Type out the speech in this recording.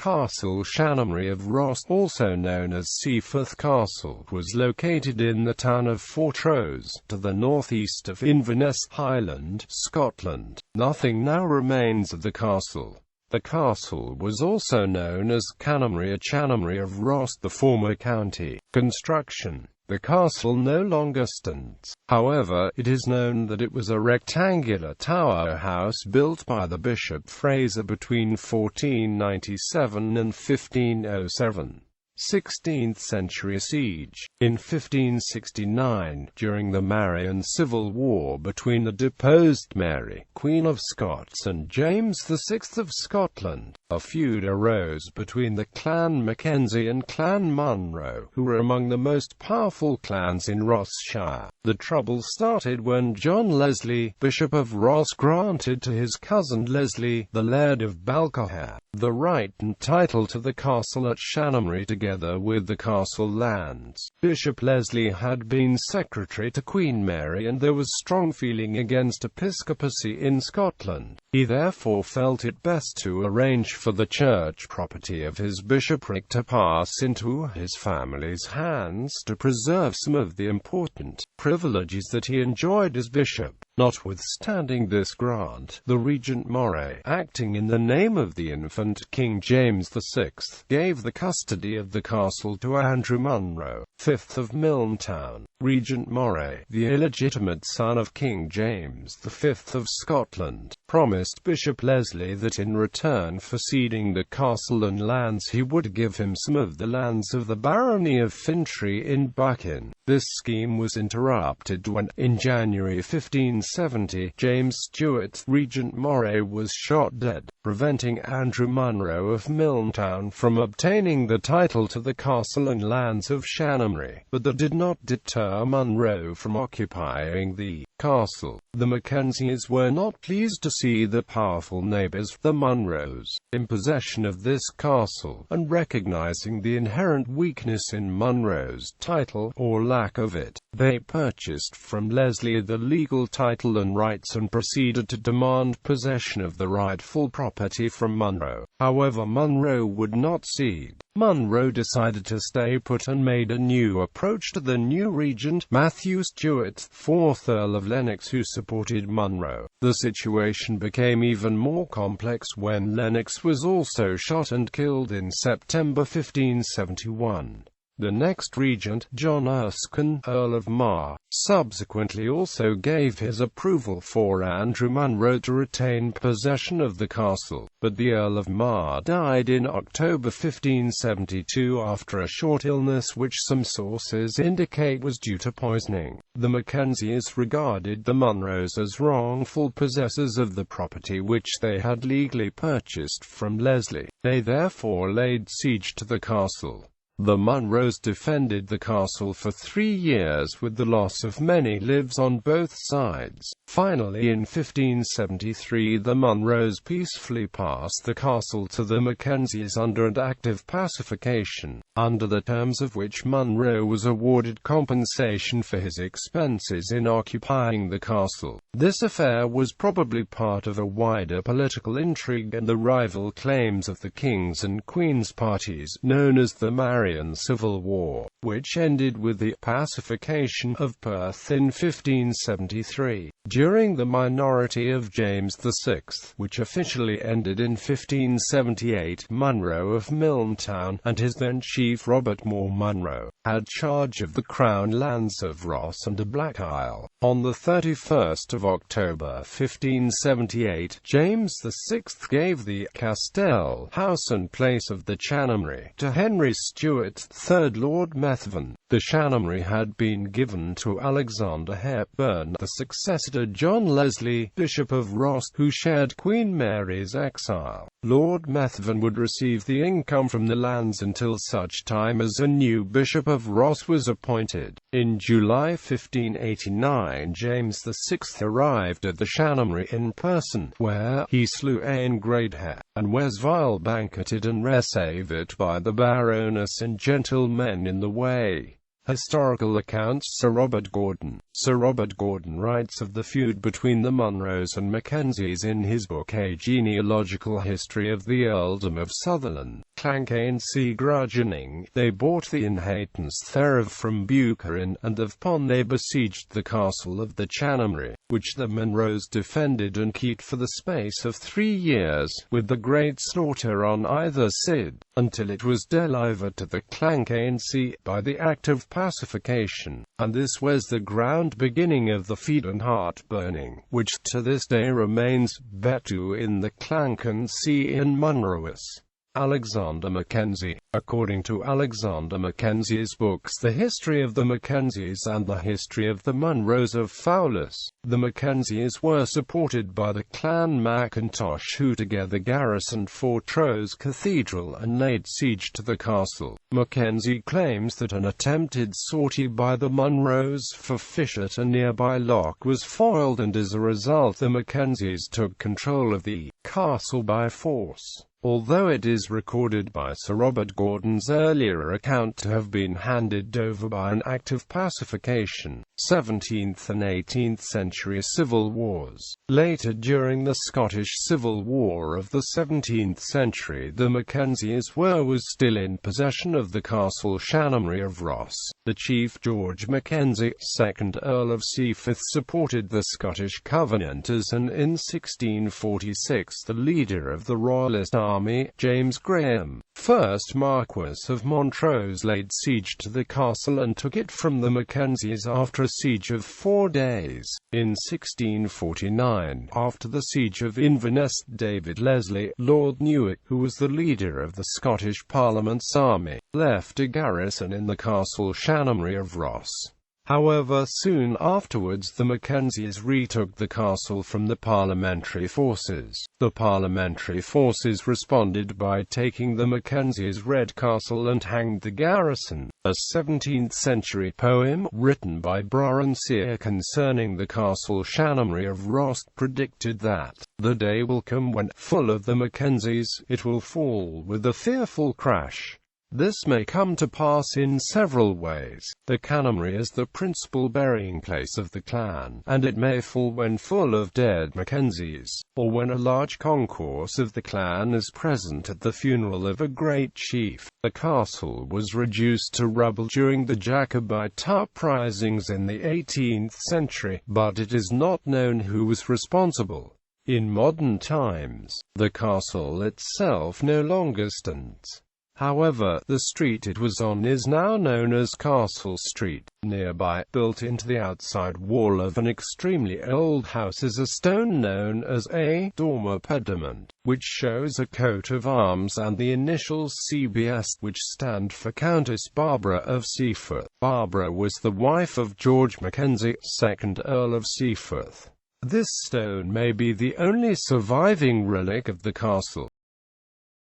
castle Chanonry of Ross, also known as Seaforth Castle, was located in the town of Fortrose, to the northeast of Inverness, Highland, Scotland. Nothing now remains of the castle. The castle was also known as Canonry or Chanonry of Ross, the former county. Construction. The castle no longer stands. However, it is known that it was a rectangular tower house built by the Bishop Fraser between 1497 and 1507. 16th century siege. In 1569, during the Marian Civil War between the deposed Mary, Queen of Scots, and James VI of Scotland, a feud arose between the Clan Mackenzie and Clan Munro, who were among the most powerful clans in Rossshire. The trouble started when John Leslie, Bishop of Ross, granted to his cousin Leslie, the Laird of Balquhare, the right and title to the castle at Chanonry together with the castle lands. Bishop Leslie had been secretary to Queen Mary, and there was strong feeling against episcopacy in Scotland. He therefore felt it best to arrange for the church property of his bishopric to pass into his family's hands to preserve some of the important privileges that he enjoyed as bishop. Notwithstanding this grant, the Regent Moray, acting in the name of the infant King James VI, gave the custody of the castle to Andrew Munro, 5th of Milntown. Regent Moray, the illegitimate son of King James V of Scotland, promised Bishop Leslie that in return for ceding the castle and lands he would give him some of the lands of the barony of Fintry in Buchan. This scheme was interrupted when, in January 1570, James Stewart, Regent Moray, was shot dead, preventing Andrew Munro of Milntown from obtaining the title to the castle and lands of Chanonry, but that did not deter Munro from occupying the castle. The Mackenzies were not pleased to see their powerful neighbours, the Munros, in possession of this castle, and recognizing the inherent weakness in Munro's title, or lack of it, they purchased from Leslie the legal title and rights and proceeded to demand possession of the rightful property from Munro. However, Munro would not cede. Munro decided to stay put and made a new approach to the new regent, Matthew Stewart, 4th Earl of Lennox, who supported Munro. The situation became even more complex when Lennox was also shot and killed in September 1571. The next regent, John Erskine, Earl of Mar, subsequently also gave his approval for Andrew Munro to retain possession of the castle, but the Earl of Mar died in October 1572 after a short illness which some sources indicate was due to poisoning. The Mackenzies regarded the Munros as wrongful possessors of the property which they had legally purchased from Leslie. They therefore laid siege to the castle. The Munros defended the castle for 3 years with the loss of many lives on both sides. Finally, in 1573, the Munros peacefully passed the castle to the Mackenzies under an act of pacification, under the terms of which Munro was awarded compensation for his expenses in occupying the castle. This affair was probably part of a wider political intrigue and the rival claims of the King's and Queen's parties, known as the Marian Civil War, which ended with the pacification of Perth in 1573. During the minority of James VI, which officially ended in 1578, Munro of Milntown, and his then chief Robert Moore Munro, had charge of the Crown lands of Ross and Black Isle. On the 31st of October 1578, James VI gave the Castell house and place of the Chanonry to Henry Stewart, 3rd Lord Methven. The Chanonry had been given to Alexander Hepburn, the successor to John Leslie, Bishop of Ross, who shared Queen Mary's exile. Lord Methven would receive the income from the lands until such time as a new Bishop of Ross was appointed. In July 1589, James VI arrived at the Chanonry in person, where he slew Aen Greathair, and Wesvile banqueted and received it by the Baroness and gentlemen in the way. Historical accounts. Sir Robert Gordon writes of the feud between the Munros and Mackenzies in his book A Genealogical History of the Earldom of Sutherland. Clancanesea Grudgeoning, they bought the inhabitants thereof from Buchanan, and thereupon they besieged the castle of the Chanonry, which the Munros defended and kept for the space of 3 years, with the great slaughter on either side, until it was delivered to the Clancanesea by the act of pacification, and this was the ground beginning of the feud and heart-burning, which to this day remains between the Clancanesea and Munros. Alexander Mackenzie. According to Alexander Mackenzie's books The History of the Mackenzies and The History of the Munros of Fowlis, the Mackenzies were supported by the Clan Mackintosh, who together garrisoned Fortrose Cathedral and laid siege to the castle. Mackenzie claims that an attempted sortie by the Munros for fish at a nearby loch was foiled, and as a result the Mackenzies took control of the castle by force, although it is recorded by Sir Robert Gordon's earlier account to have been handed over by an act of pacification. 17th and 18th century civil wars. Later, during the Scottish Civil War of the 17th century, the Mackenzies was still in possession of the castle Chanonry of Ross. The chief George Mackenzie, 2nd Earl of Seaforth, supported the Scottish Covenanters, and in 1646 the leader of the Royalist army, James Graham, 1st Marquess of Montrose, laid siege to the castle and took it from the Mackenzies after a siege of 4 days. In 1649, after the siege of Inverness, David Leslie, Lord Newark, who was the leader of the Scottish Parliament's army, left a garrison in the castle Chanonry of Ross. However, soon afterwards the Mackenzies retook the castle from the parliamentary forces. The parliamentary forces responded by taking the Mackenzies' Red Castle and hanged the garrison. A 17th-century poem, written by Brian Sear concerning the castle Chanonry of Ross, predicted that the day will come when, full of the Mackenzies, it will fall with a fearful crash. This may come to pass in several ways. The Canonry is the principal burying place of the clan, and it may fall when full of dead Mackenzies, or when a large concourse of the clan is present at the funeral of a great chief. The castle was reduced to rubble during the Jacobite uprisings in the 18th century, but it is not known who was responsible. In modern times, the castle itself no longer stands. However, the street it was on is now known as Castle Street. Nearby, built into the outside wall of an extremely old house, is a stone known as a dormer pediment, which shows a coat of arms and the initials CBS, which stand for Countess Barbara of Seaforth. Barbara was the wife of George Mackenzie, 2nd Earl of Seaforth. This stone may be the only surviving relic of the castle.